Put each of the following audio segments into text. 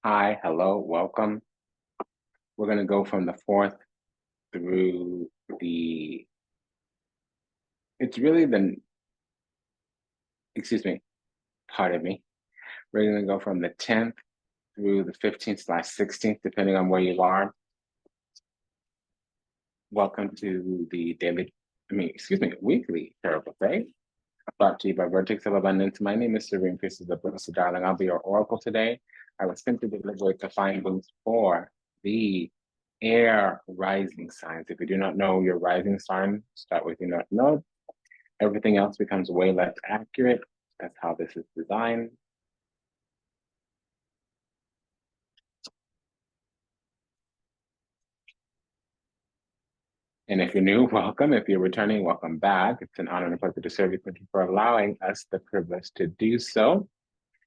Hi, hello, welcome. We're going to go from the 4th through it's really excuse me, pardon me. We're going to go from the 10th through the 15th/16th, depending on where you are. Welcome to the weekly tarot buffet, brought to you by Vertex of Abundance. My name is Serene Priestess Abossi, darling. I'll be your oracle today. I will simply deliberate the findings for the air rising signs. If you do not know your rising sign, start with your north node. Everything else becomes way less accurate. That's how this is designed. And if you're new, welcome. If you're returning, welcome back. It's an honor and a pleasure to serve you. Thank you for allowing us the privilege to do so.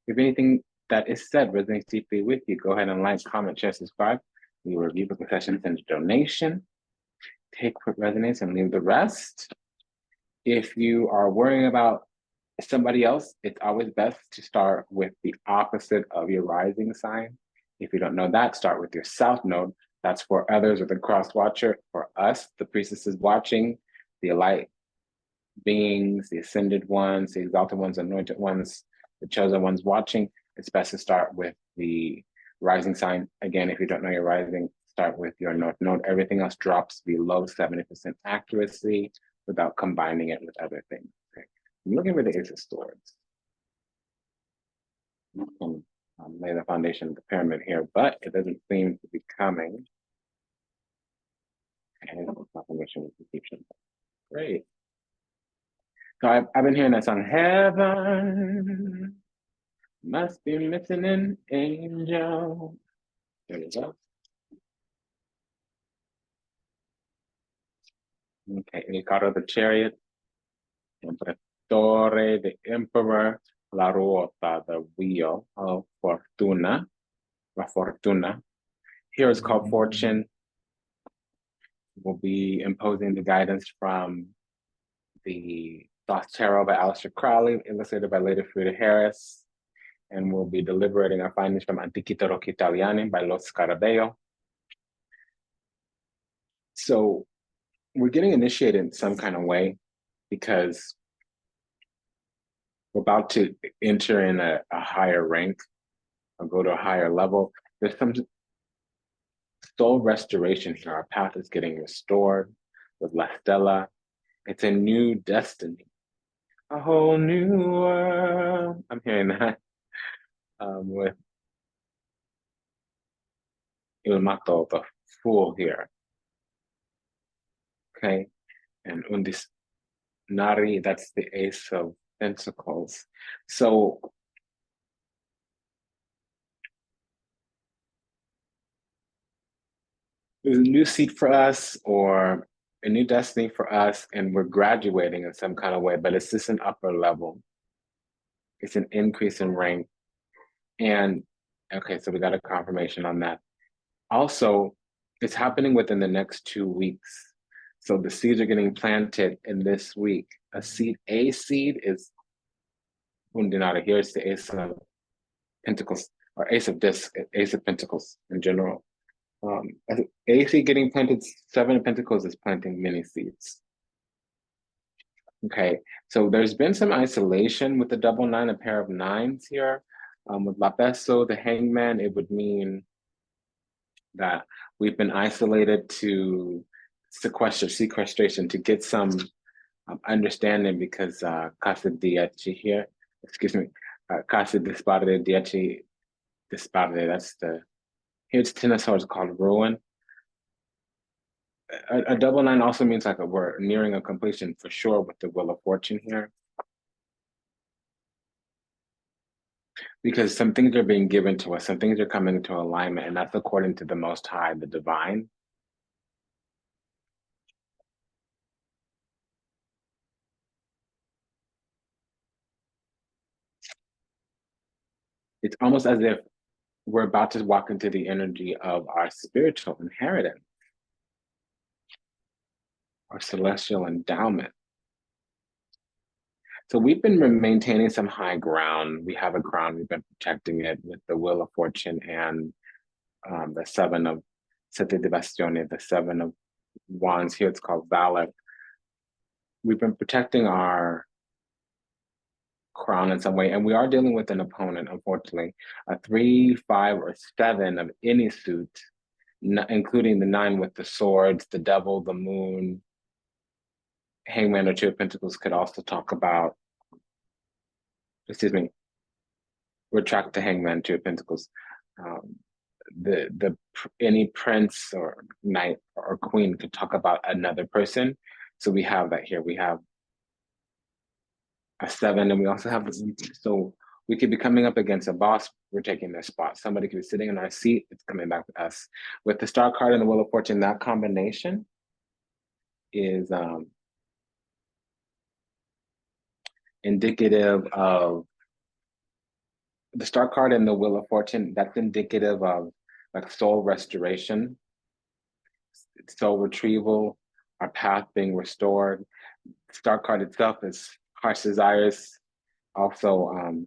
If anything that is said resonates deeply with you, go ahead and like, comment, share, subscribe. We will review the session, send a donation. Take what resonates and leave the rest. If you are worrying about somebody else, it's always best to start with the opposite of your rising sign. If you don't know that, start with your south node. That's for others with a cross watcher. For us, the priestesses watching, the light beings, the ascended ones, the exalted ones, anointed ones, the chosen ones watching, it's best to start with the rising sign. Again, if you don't know your rising, start with your north node. Everything else drops below 70% accuracy without combining it with other things. Okay. I'm looking for the Ace of Swords. You can lay the foundation of the pyramid here, but it doesn't seem to be coming. And confirmation with Egyptian. Great. So I've been hearing that song, Heaven Must Be Missing an Angel. There we go. Okay, Ricardo the Chariot, Emperatore the Emperor, La Ruota, the Wheel of Fortuna, La Fortuna. Here is called Fortune. We'll be imposing the guidance from the Lost Tarot by Aleister Crowley, illustrated by Lady Frida Harris. And we'll be deliberating our findings from Antichi Tarocchi Italiani by Lo Scarabeo. So we're getting initiated in some kind of way because we're about to enter in a higher rank or go to a higher level. There's some soul restoration here. Our path is getting restored with La Stella. It's a new destiny, a whole new world. I'm hearing that with Il Matto, the Fool here. Okay, and Undis Nari, that's the Ace of Pentacles. So there's a new seat for us or a new destiny for us, and we're graduating in some kind of way, but it's just an upper level. It's an increase in rank. And okay, so we got a confirmation on that. Also, it's happening within the next 2 weeks. So the seeds are getting planted in this week. A seed is Undinata. Here's the Ace of Pentacles, or Ace of Pentacles in general. AC getting planted, 7 of Pentacles is planting many seeds. Okay, so there's been some isolation with the double 9, a pair of 9s here. With La Peso, the Hangman, it would mean that we've been isolated to sequestration to get some understanding because Casa Dieci here, excuse me, Casa Disparte Dieci Disparte, that's the, here's 10 of Swords called Ruin. A double 9 also means like we're nearing a completion for sure with the Wheel of Fortune here. Because some things are being given to us, some things are coming into alignment, and that's according to the Most High, the divine. It's almost as if we're about to walk into the energy of our spiritual inheritance, our celestial endowment. So we've been maintaining some high ground. We have a ground. We've been protecting it with the Wheel of Fortune and the Seven of Sette di Bastioni, the Seven of Wands. Here it's called Valor. We've been protecting our crown in some way, and we are dealing with an opponent, unfortunately. A 3, 5, or 7 of any suit, including the 9 with the swords, the devil, the moon, Hangman or Two of Pentacles could also talk about, excuse me, retract the Hangman, Two of Pentacles. The any prince or knight or queen could talk about another person. So we have that here. We have a 7, and we also have this. So we could be coming up against a boss. We're taking their spot. Somebody could be sitting in our seat. It's coming back to us. With the Star card and the Wheel of Fortune, that combination is indicative of the Star card and the Wheel of Fortune. That's indicative of like soul restoration, soul retrieval, our path being restored. The Star card itself is harsh desires, also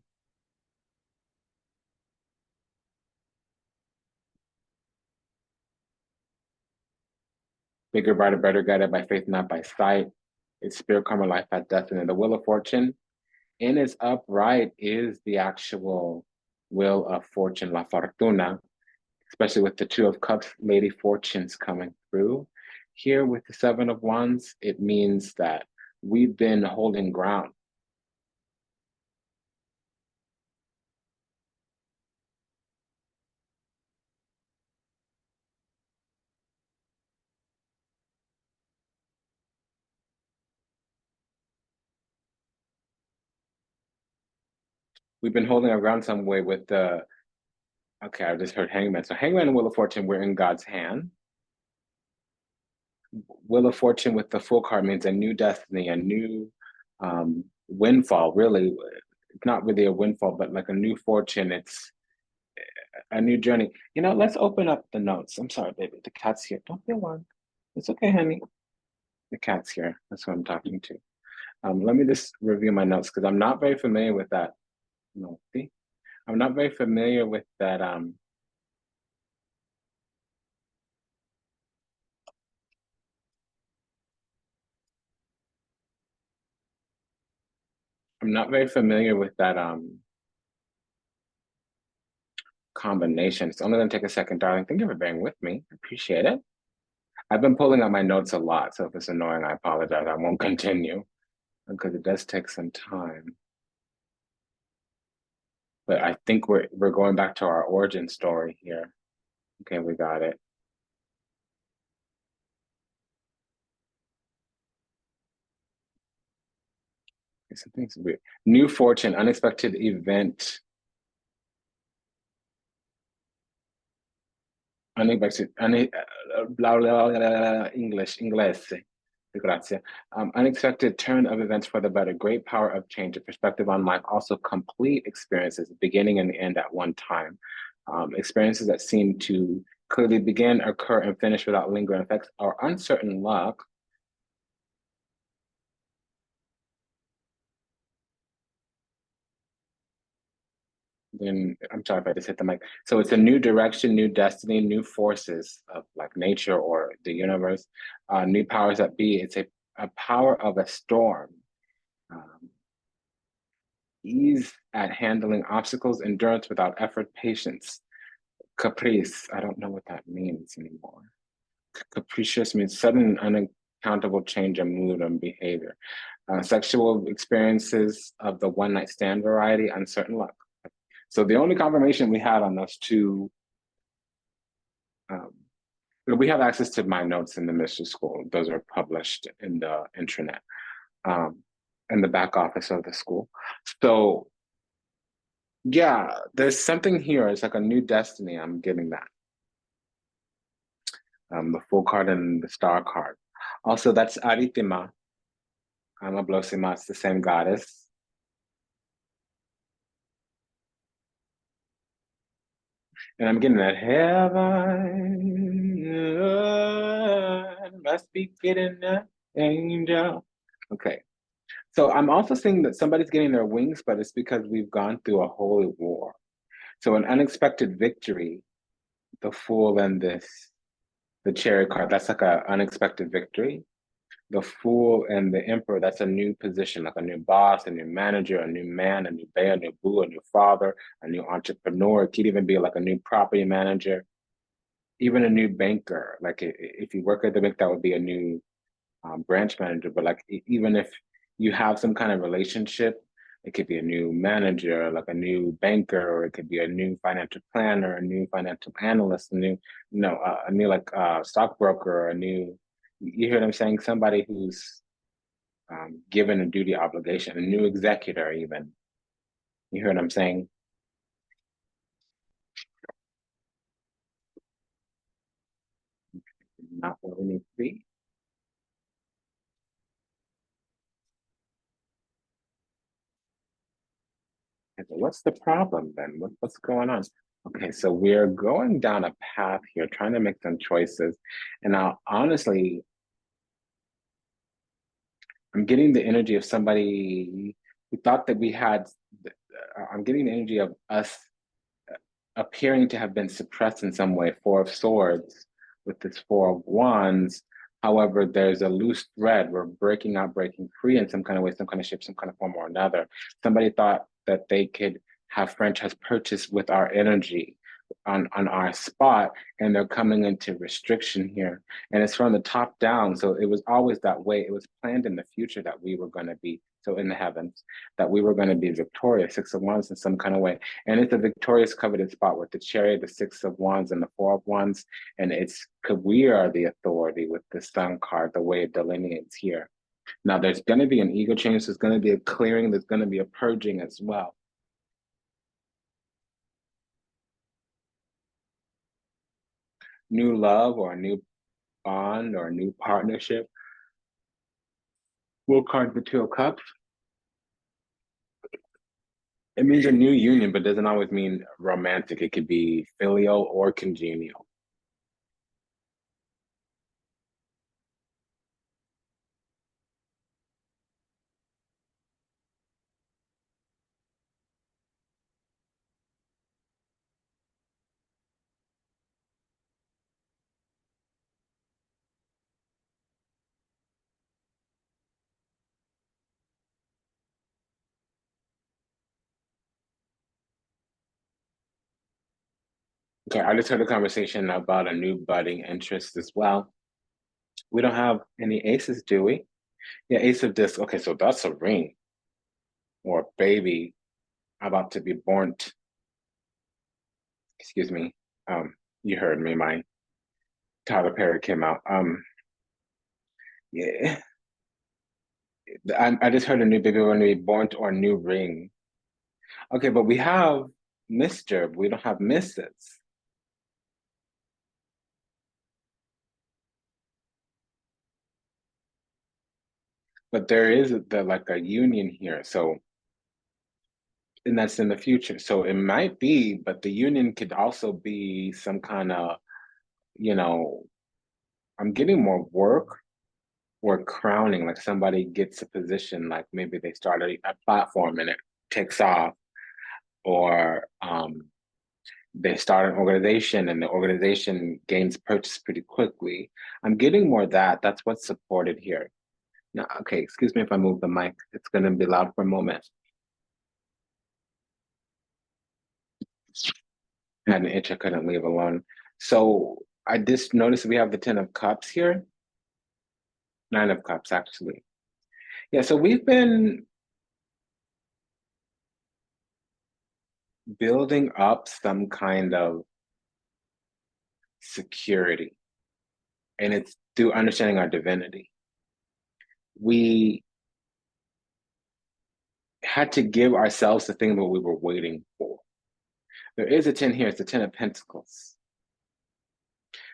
bigger, brighter, better, guided by faith, not by sight. It's spirit, karma, life, path, destiny. The Wheel of Fortune in its upright is the actual Wheel of Fortune, La Fortuna, especially with the Two of Cups, Lady Fortunes coming through. Here with the Seven of Wands, it means that we've been holding ground. We've been holding our ground some way with the, okay, I just heard Hangman. So Hangman and Wheel of Fortune, we're in God's hand. Wheel of Fortune with the Full card means a new destiny, a new windfall, really. It's not really a windfall, but like a new fortune. It's a new journey. You know, let's open up the notes. I'm sorry, baby. The cat's here. Don't be alarmed. It's okay, honey. The cat's here. That's who I'm talking to. Let me just review my notes because I'm not very familiar with that. No, see? I'm not very familiar with that. I'm not very familiar with that combination. It's only going to take a second, darling. Thank you for bearing with me. I appreciate it. I've been pulling up my notes a lot, so if it's annoying, I apologize. I won't continue because it does take some time. But I think we're going back to our origin story here. Okay, we got it. Something's weird. New fortune, unexpected event. Unexpected, blah, blah, blah, English, inglese. Grazie. Unexpected turn of events for the better. Great power of change, a perspective on life. Also complete experiences, beginning and the end at one time. Experiences that seem to clearly begin, occur, and finish without lingering effects. Or uncertain luck. Then I'm sorry if I just hit the mic. So it's a new direction, new destiny, new forces of like nature or the universe, new powers that be. It's a power of a storm, ease at handling obstacles, endurance without effort, patience, caprice. I don't know what that means anymore. Capricious means sudden and unaccountable change in mood and behavior. Sexual experiences of the one night stand variety, uncertain luck. So the only confirmation we had on those two, we have access to my notes in the mystery school. Those are published in the intranet, in the back office of the school. So yeah, there's something here. It's like a new destiny. I'm getting that. The Full card and the Star card. Also, that's Aritima. Ablosima, it's the same goddess. And I'm getting that heaven must be getting that angel. Okay. So I'm also seeing that somebody's getting their wings, but it's because we've gone through a holy war. So an unexpected victory, the Fool and the Chariot card, that's like an unexpected victory. The Fool and the Emperor, that's a new position, like a new boss, a new manager, a new man, a new bear, a new boo, a new father, a new entrepreneur. It could even be like a new property manager, even a new banker. Like if you work at the bank, that would be a new branch manager. But like even if you have some kind of relationship, it could be a new manager, like a new banker, or it could be a new financial planner, a new financial analyst, a new, a new like stockbroker, a new, you hear what I'm saying? Somebody who's given a duty obligation, a new executor, even. You hear what I'm saying? Not where we need to be. Okay, so what's the problem then? What's going on? Okay, so we're going down a path here, trying to make some choices. And now, honestly, I'm getting the energy of somebody who thought that we had, I'm getting the energy of us appearing to have been suppressed in some way. Four of Swords with this Four of Wands. However, there's a loose thread. We're breaking out, breaking free in some kind of way, some kind of shape, some kind of form or another. Somebody thought that they could have franchise purchase with our energy on our spot, and they're coming into restriction here. And it's from the top down. So it was always that way. It was planned in the future that we were going to be, so in the heavens, that we were going to be victorious, Six of Wands in some kind of way. And it's a victorious coveted spot with the Chariot, the Six of Wands, and the Four of Wands. And it's we are the authority with the Sun card, the way it delineates here. Now, there's going to be an ego change. There's going to be a clearing. There's going to be a purging as well. New love or a new bond or a new partnership. We'll card the Two of Cups. It means a new union, but doesn't always mean romantic. It could be filial or congenial. Okay, I just heard a conversation about a new budding interest as well. We don't have any aces, do we? Yeah, Ace of Discs. Okay, so that's a ring or a baby about to be born. Excuse me. You heard me. My Tyler Perry came out. Yeah, I just heard a new baby going to be born or a new ring. Okay, but we have Mr. We don't have Mrs. But there is like a union here. So, and that's in the future. So it might be, but the union could also be some kind of, you know, I'm getting more work or crowning, like somebody gets a position, like maybe they start a platform and it takes off, or they start an organization and the organization gains purchase pretty quickly. I'm getting more of that. That's what's supported here. Now, okay, excuse me if I move the mic. It's going to be loud for a moment. I had an itch I couldn't leave alone. So I just noticed we have the Ten of Cups here. Nine of Cups, actually. Yeah, so we've been building up some kind of security, and it's through understanding our divinity. We had to give ourselves the thing that we were waiting for. There is a 10 here, it's the 10 of Pentacles.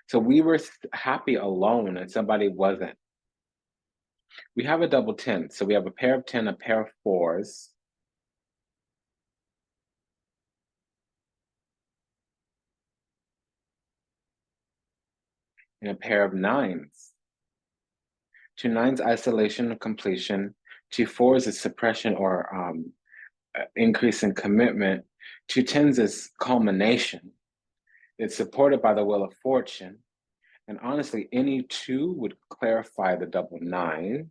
So we were happy alone and somebody wasn't. We have a double 10. So we have a pair of 10, a pair of fours, and a pair of nines. Two nines, isolation, completion. 2-4 is a suppression or increase in commitment. 2-10s is culmination. It's supported by the wheel of fortune. And honestly, any 2 would clarify the double 9.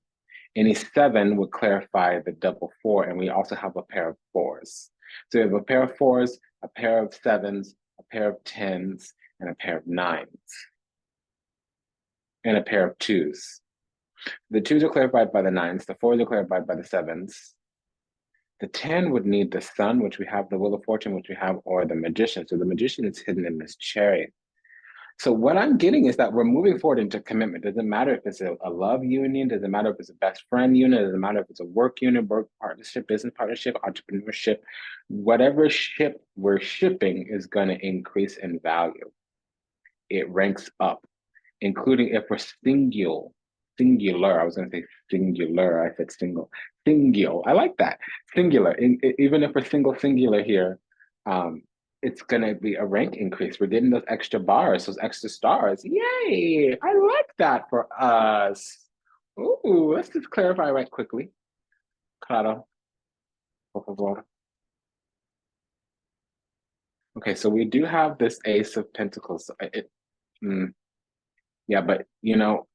Any 7 would clarify the double 4. And we also have a pair of 4s. So we have a pair of 4s, a pair of 7s, a pair of 10s, and a pair of 9s. And a pair of 2s. The 2s are clarified by the 9s. The 4s are clarified by the 7s. The 10 would need the sun, which we have, the wheel of fortune, which we have, or the magician. So the magician is hidden in this chariot. So what I'm getting is that we're moving forward into commitment. Doesn't matter if it's a love union, doesn't matter if it's a best friend union, doesn't matter if it's a work union, work partnership, business partnership, entrepreneurship, whatever ship we're shipping is going to increase in value. It ranks up, including if we're singular. I was going to say singular. I said single. Singular. I like that. Singular. Even if we're singular here, it's going to be a rank increase. We're getting those extra bars, those extra stars. Yay! I like that for us. Ooh, let's just clarify right quickly. Claro. Por favor. Okay, so we do have this Ace of Pentacles. Yeah, but you know,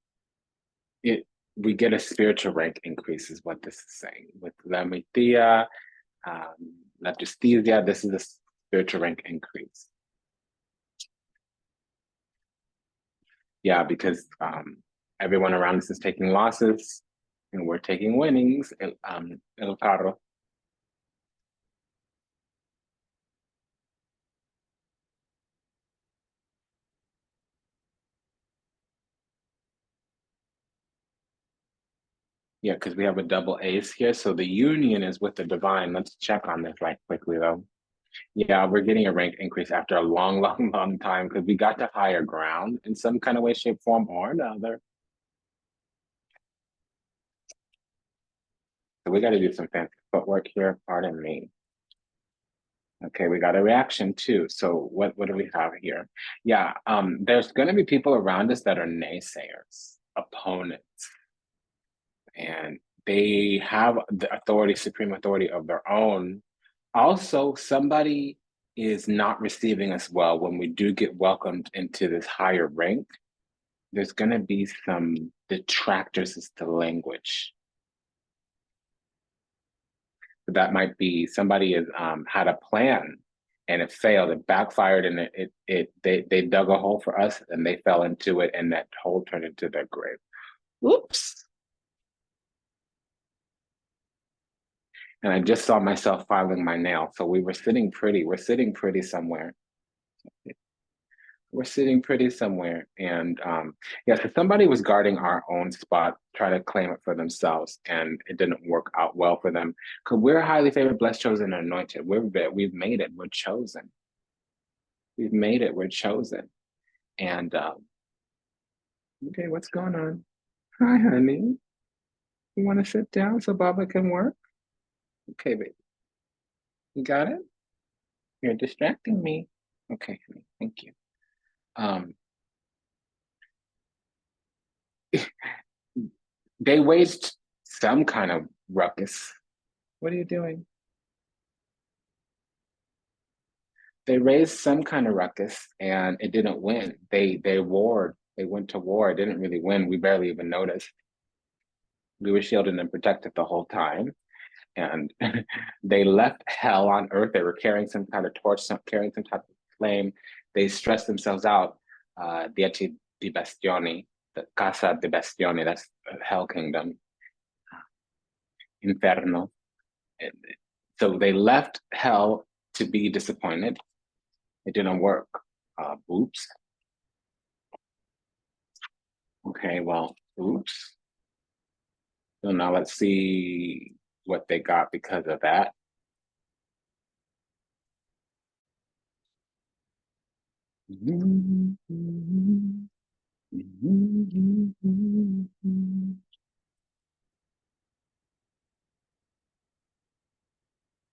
we get a spiritual rank increase is what this is saying. With La Mitia, La Justicia, this is a spiritual rank increase. Yeah, because everyone around us is taking losses and we're taking winnings. El carro. Yeah, because we have a double ace here. So the union is with the divine. Let's check on this right quickly though. Yeah, we're getting a rank increase after a long, long time because we got to higher ground in some kind of way, shape, form, or another. So we got to do some fancy footwork here. Pardon me. Okay, we got a reaction too. So what do we have here? Yeah, there's going to be people around us that are naysayers, opponents, and they have the authority, supreme authority of their own. Also, somebody is not receiving us well when we do get welcomed into this higher rank. There's going to be some detractors as to language. So that might be somebody has had a plan and it failed, it backfired, and they dug a hole for us and they fell into it, and that hole turned into their grave. Whoops. And I just saw myself filing my nail. So we're sitting pretty somewhere. We're sitting pretty somewhere. And yeah, so somebody was guarding our own spot, try to claim it for themselves, and it didn't work out well for them. Because we're highly favored, blessed, chosen, and anointed. We've made it, we're chosen. We've made it, we're chosen. And okay, what's going on? Hi, honey. You want to sit down so Baba can work? Okay, baby. You got it? You're distracting me. Okay, honey, thank you. They waged some kind of ruckus. What are you doing? They raised some kind of ruckus and it didn't win. They warred. They went to war. It didn't really win. We barely even noticed. We were shielded and protected the whole time. And they left hell on earth. They were carrying some kind of torch, carrying some type of flame. They stressed themselves out. Dieci di Bastioni, the Casa di Bastioni, that's Hell Kingdom. Inferno. So they left hell to be disappointed. It didn't work. Oops. Okay, well, oops. So now let's see what they got because of that.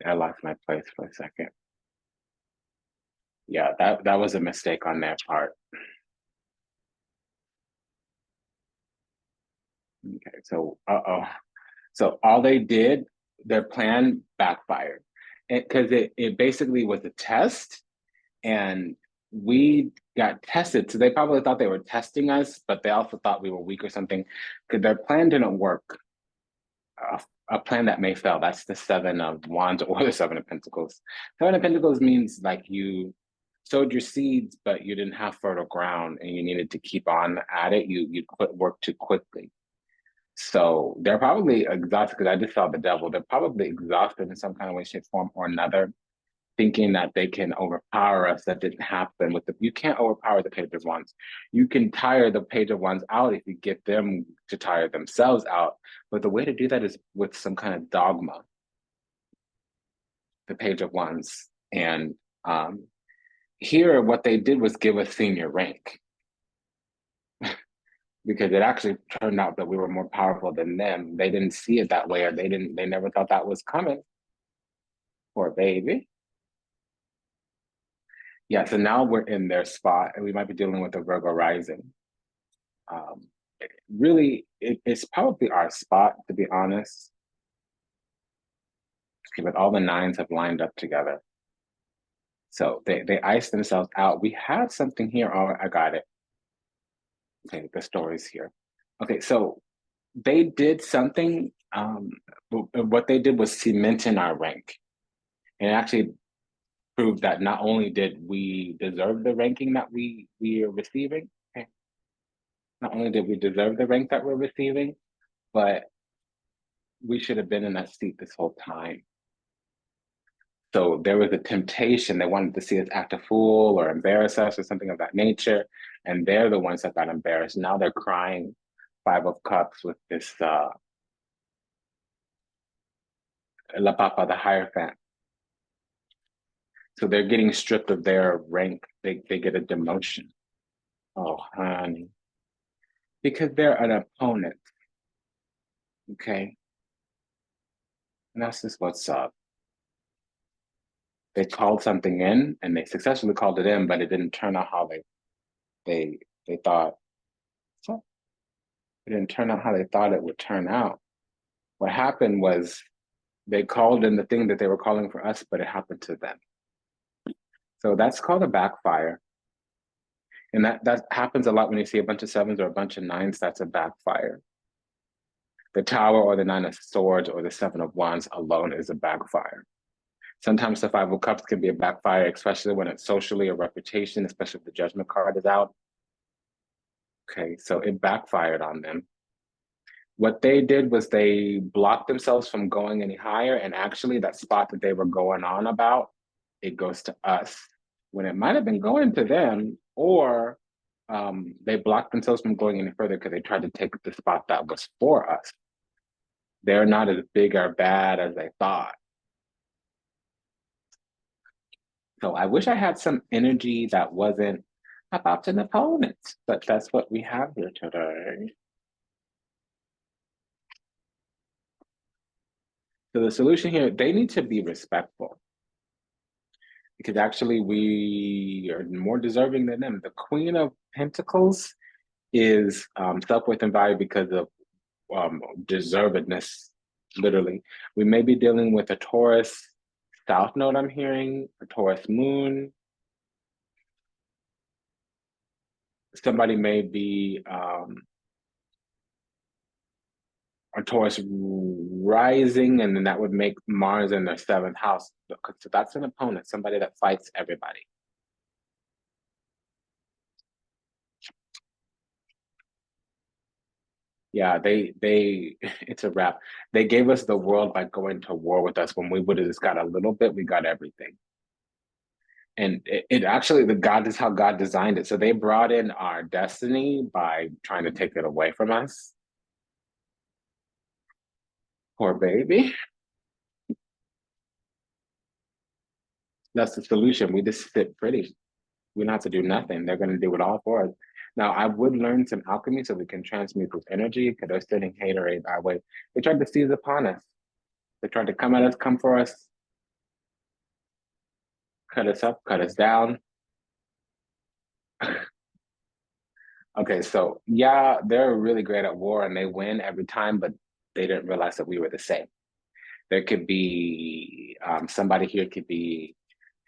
I lost my place for a second. Yeah, that was a mistake on their part. Okay, so So all they did, their plan backfired. Because it basically was a test, and we got tested. So they probably thought they were testing us, but they also thought we were weak or something, because their plan didn't work. A plan that may fail. That's the Seven of Wands or the Seven of Pentacles. Seven of Pentacles means like you sowed your seeds, but you didn't have fertile ground and you needed to keep on at it. You quit work too quickly. So they're probably exhausted, because I just saw the devil. They're probably exhausted in some kind of way, shape, form, or another, thinking that they can overpower us. That didn't happen with you can't overpower the Page of Wands. You can tire the Page of Wands out if you get them to tire themselves out. But the way to do that is with some kind of dogma, the Page of Wands. And here, what they did was give us senior rank, because it actually turned out that we were more powerful than them. They didn't see it that way, or they never thought that was coming. Poor baby. Yeah, so now we're in their spot, and we might be dealing with a Virgo rising. Really, it's probably our spot, to be honest. Okay, but all the nines have lined up together. So they iced themselves out. We had something here. Oh, I got it. Okay, the story's here. Okay, so they did something. What they did was cement in our rank. And it actually proved that not only did we deserve the ranking that we are receiving, okay, not only did we deserve the rank that we're receiving, but we should have been in that seat this whole time. So there was a temptation. They wanted to see us act a fool or embarrass us or something of that nature. And they're the ones that got embarrassed. Now they're crying Five of Cups with this La Papa, the Hierophant. So they're getting stripped of their rank. They get a demotion. Oh, honey. Because they're an opponent. Okay. And that's just what's up. They called something in, and they successfully called it in, but it didn't turn out how they thought. So it didn't turn out how they thought it would turn out. What happened was they called in the thing that they were calling for us, but it happened to them. So that's called a backfire. And that happens a lot when you see a bunch of sevens or a bunch of nines. That's a backfire. The Tower or the Nine of Swords or the Seven of Wands alone is a backfire. Sometimes the Five of Cups can be a backfire, especially when it's socially or reputation, especially if the Judgment card is out. Okay, so it backfired on them. What they did was they blocked themselves from going any higher, and actually that spot that they were going on about, it goes to us, when it might have been going to them, or they blocked themselves from going any further because they tried to take the spot that was for us. They're not as big or bad as they thought. So I wish I had some energy that wasn't about an opponent, but that's what we have here today. So the solution here, they need to be respectful, because actually we are more deserving than them. The Queen of Pentacles is self-worth and value because of deservedness, literally. We may be dealing with a Taurus South Node, I'm hearing, a Taurus Moon. Somebody may be a Taurus rising, and then that would make Mars in their seventh house. So that's an opponent, somebody that fights everybody. Yeah, it's a wrap. They gave us the world by going to war with us. When we would have just got a little bit, we got everything. And it actually, the God is how God designed it. So they brought in our destiny by trying to take it away from us. Poor baby. That's the solution. We just sit pretty. We don't have to do nothing. They're going to do it all for us. Now, I would learn some alchemy so we can transmute this energy, because they're sending haterade our way. They tried to seize upon us. They tried to come at us, come for us, cut us up, cut us down. Okay, so yeah, they're really great at war and they win every time, but they didn't realize that we were the same. There could be somebody here could be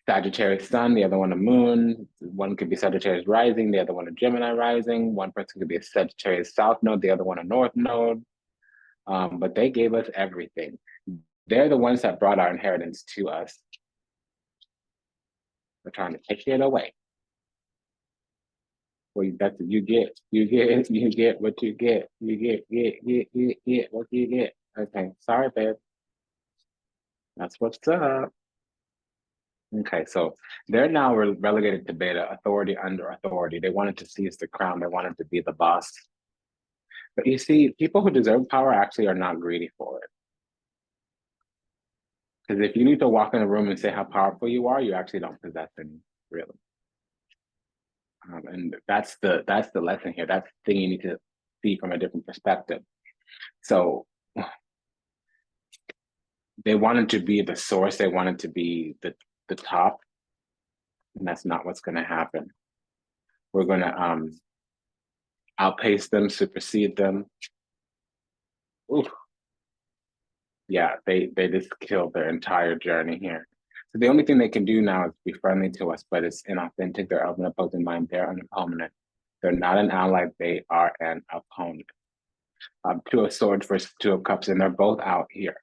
Sagittarius sun, the other one a moon. One could be Sagittarius rising, the other one a Gemini rising. One person could be a Sagittarius south node, the other one a north node. But they gave us everything. They're the ones that brought our inheritance to us. We're trying to take it away. Well, that's what you get what you get. You get what you get what you get. Okay, sorry, babe. That's what's up. Okay, so they're now relegated to beta, authority under authority. They wanted to seize the crown. They wanted to be the boss. But you see, people who deserve power actually are not greedy for it. Because if you need to walk in a room and say how powerful you are, you actually don't possess any, really. And that's the lesson here. That's the thing you need to see from a different perspective. So they wanted to be the source. They wanted to be the top, and that's not what's going to happen. We're going to outpace them, supersede them. Oof. Yeah, they just killed their entire journey here. So the only thing they can do now is be friendly to us, but it's inauthentic. They're of an opposing mind. They're an opponent. They're not an ally. They are an opponent. Two of Swords versus Two of Cups, and they're both out here.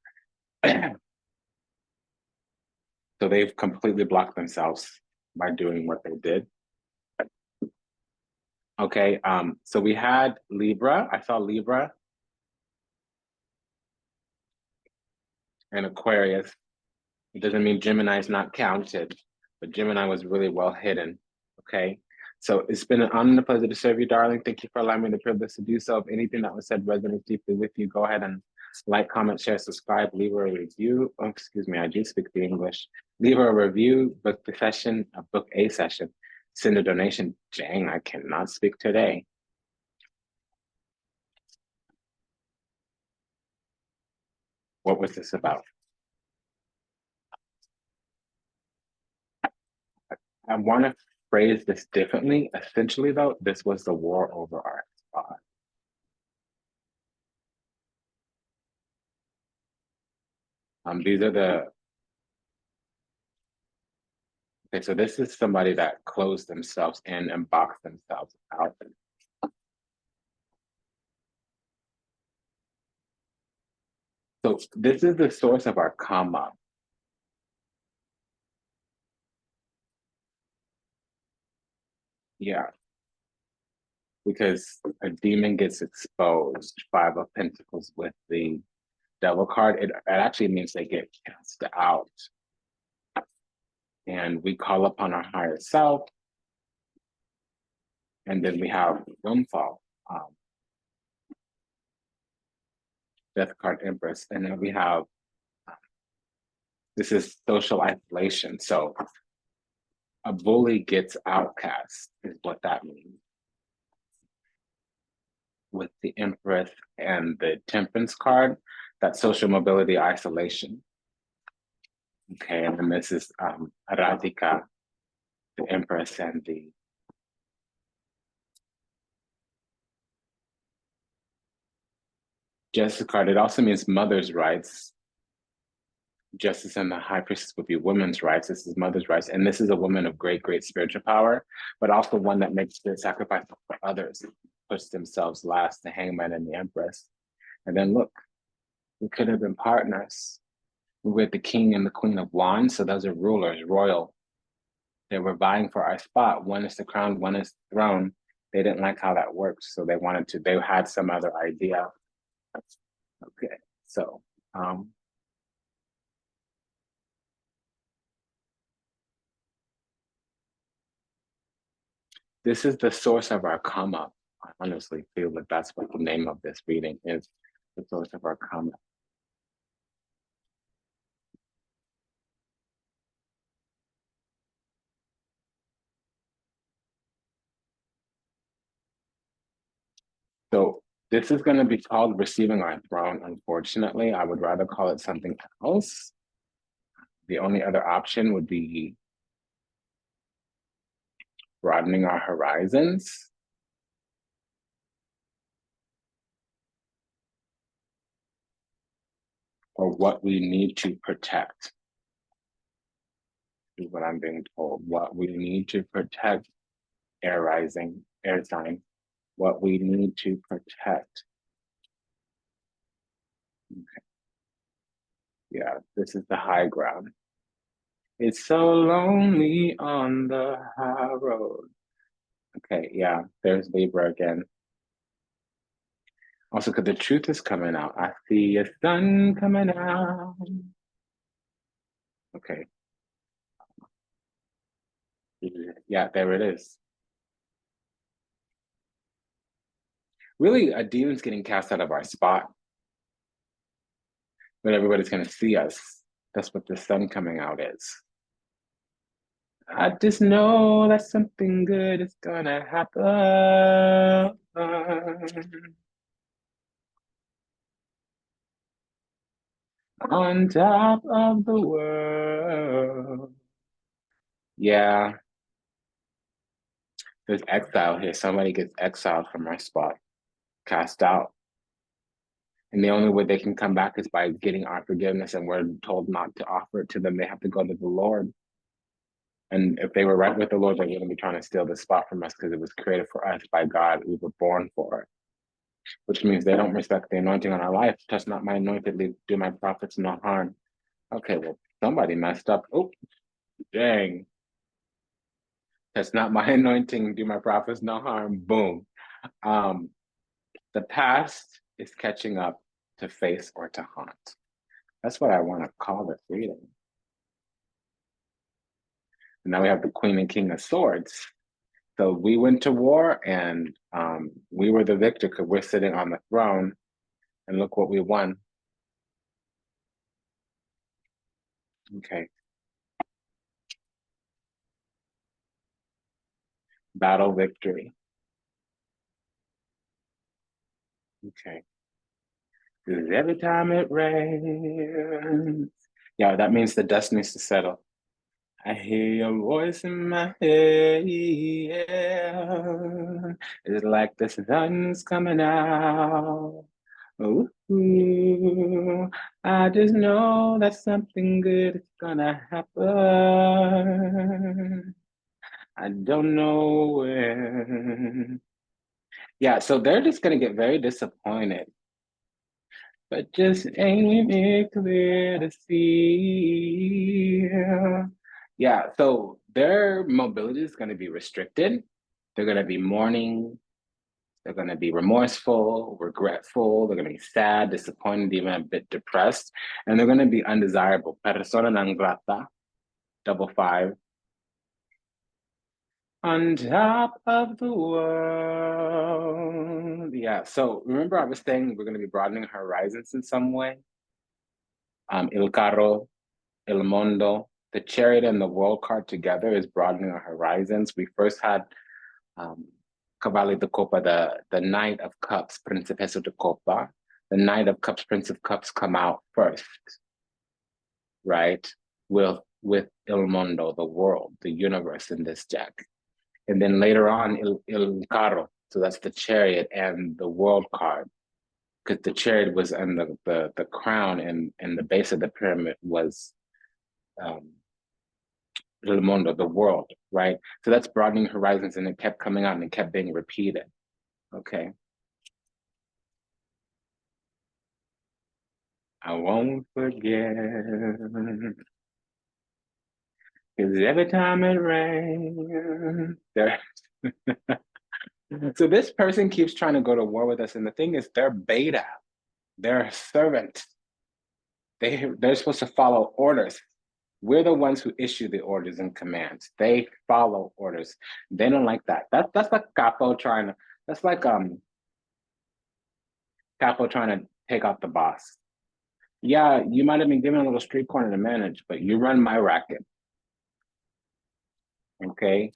So they've completely blocked themselves by doing what they did. Okay, so we had Libra. I saw Libra and Aquarius. It doesn't mean Gemini is not counted, but Gemini was really well hidden. Okay, so it's been an honor and a pleasure to serve you, darling. Thank you for allowing me the privilege to do so. If anything that was said resonates deeply with you, go ahead and like, comment, share, subscribe, leave a review. Oh, excuse me, I do speak the English. Leave a review, book the session, book a session, send a donation. Dang, I cannot speak today. What was this about? I want to phrase this differently. Essentially, though, this was the war over our spot. These are the, okay, so this is somebody that closed themselves in and boxed themselves out. So this is the source of our karma. Yeah. Because a demon gets exposed, Five of Pentacles with the Devil card, it actually means they get cast out. And we call upon our higher self. And then we have Windfall, Death card, Empress. And then we have, this is social isolation. So a bully gets outcast is what that means. With the Empress and the Temperance card, that's social mobility, isolation. Okay, and then this is Radhika, the Empress, and the Justice card. It also means mother's rights. Justice and the High Priestess would be women's rights. This is mother's rights. And this is a woman of great, great spiritual power, but also one that makes the sacrifice for others, puts themselves last, the Hangman and the Empress. And then look, we could have been partners. We were the King and the Queen of Wands. So those are rulers, royal. They were vying for our spot. One is the crown, one is the throne. They didn't like how that worked. So they wanted to, they had some other idea. Okay, so this is the source of our karma. I honestly feel that that's what the name of this reading is, the source of our karma. So this is going to be called receiving our throne. Unfortunately, I would rather call it something else. The only other option would be broadening our horizons. or what we need to protect. Is what I'm being told. What we need to protect, air rising, air sign. What we need to protect. Okay. Yeah, this is the high ground. It's so lonely on the high road. Okay, yeah, there's Libra again. Also, because the truth is coming out. I see a sun coming out. Okay. Yeah, there it is. Really, a demon's getting cast out of our spot. But everybody's going to see us. That's what the sun coming out is. I just know that something good is going to happen. On top of the world. Yeah. There's exile here. Somebody gets exiled from our spot, cast out. And the only way they can come back is by getting our forgiveness, and we're told not to offer it to them. They have to go to the Lord. And if they were right with the Lord, they wouldn't be trying to steal the spot from us because it was created for us by God. We were born for it, which means they don't respect the anointing on our life. Touch not my anointed, do my prophets no harm. Okay, well, somebody messed up. Oh, dang. Touch not my anointing, do my prophets no harm. Boom. The past is catching up to face or to haunt. That's what I want to call this reading. And now we have the Queen and King of Swords. So we went to war and we were the victor because we're sitting on the throne. And look what we won. Okay. Battle victory. Okay. Because every time it rains. Yeah, that means the dust needs to settle. I hear your voice in my head. It's like the sun's coming out. Ooh, I just know that something good is gonna happen. I don't know when. Yeah, so they're just gonna get very disappointed. But just ain't it clear to see? Yeah, so their mobility is going to be restricted. They're going to be mourning. They're going to be remorseful, regretful. They're going to be sad, disappointed, even a bit depressed. And they're going to be undesirable. Persona non grata, 555. On top of the world. Yeah, so remember I was saying we're going to be broadening horizons in some way? Il carro, il mondo, the chariot and the world card together is broadening our horizons. We first had Cavalli de Copa, the Knight of Cups, Principesso de Copa. The Knight of Cups, Prince of Cups come out first, right? With Il Mondo, the world, the universe in this deck. And then later on, Il Carro, so that's the chariot and the world card. Because the chariot was in the crown and the base of the pyramid was El Mundo, the world, right? So that's broadening horizons, and it kept coming out and it kept being repeated. Okay. I won't forget. Because every time it rains, there. So this person keeps trying to go to war with us, and the thing is, they're beta, they're a servant. They're supposed to follow orders. We're the ones who issue the orders and commands. They follow orders. They don't like that. That's like Capo trying to. That's like Capo trying to take out the boss. Yeah, you might have been given a little street corner to manage, but you run my racket. Okay,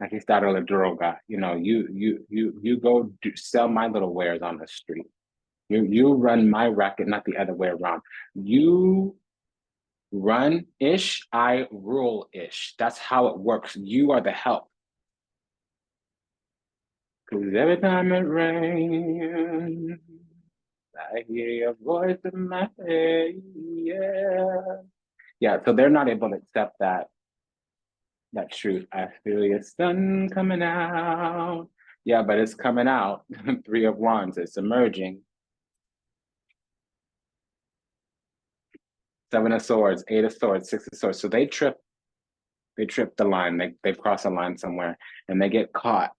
like he's started a droga. You know, you go sell my little wares on the street. You run my racket, not the other way around. You run ish, I rule ish. That's how it works. You are the help. Because every time it rains, I hear your voice in my head, yeah. Yeah, so they're not able to accept that truth. I feel your sun coming out. Yeah, but it's coming out. Three of Wands, it's emerging. Seven of Swords, Eight of Swords, Six of Swords. So they trip the line. They've crossed a line somewhere and they get caught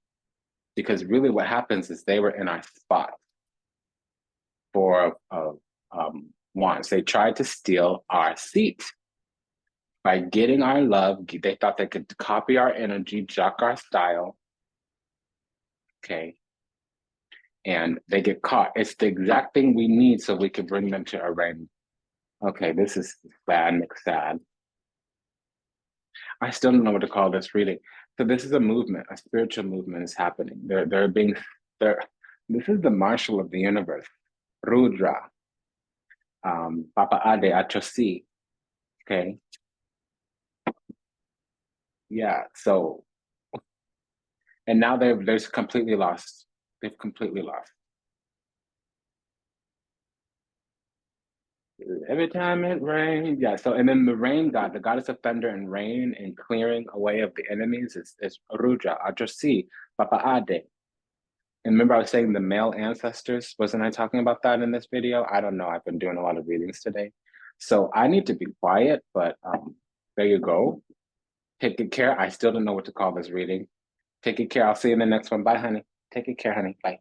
because really what happens is they were in our spot for Wands. They tried to steal our seat by getting our love. They thought they could copy our energy, jock our style. Okay. And they get caught. It's the exact thing we need so we can bring them to a reign. Okay, this is sad, mixed sad. I still don't know what to call this reading. So this is a movement, a spiritual movement is happening. This is the marshal of the universe, Rudra, Papa Ade Achosi. Okay. Yeah, so, and now they're completely lost. They've completely lost. Every time it rains, yeah. So, and then the rain god, the goddess of thunder and rain and clearing away of the enemies is Rudra, Ajosi, Papa Ade. And remember, I was saying the male ancestors. Wasn't I talking about that in this video? I don't know. I've been doing a lot of readings today, so I need to be quiet. But there you go. Take good care. I still don't know what to call this reading. Take good care. I'll see you in the next one. Bye, honey. Take good care, honey. Bye.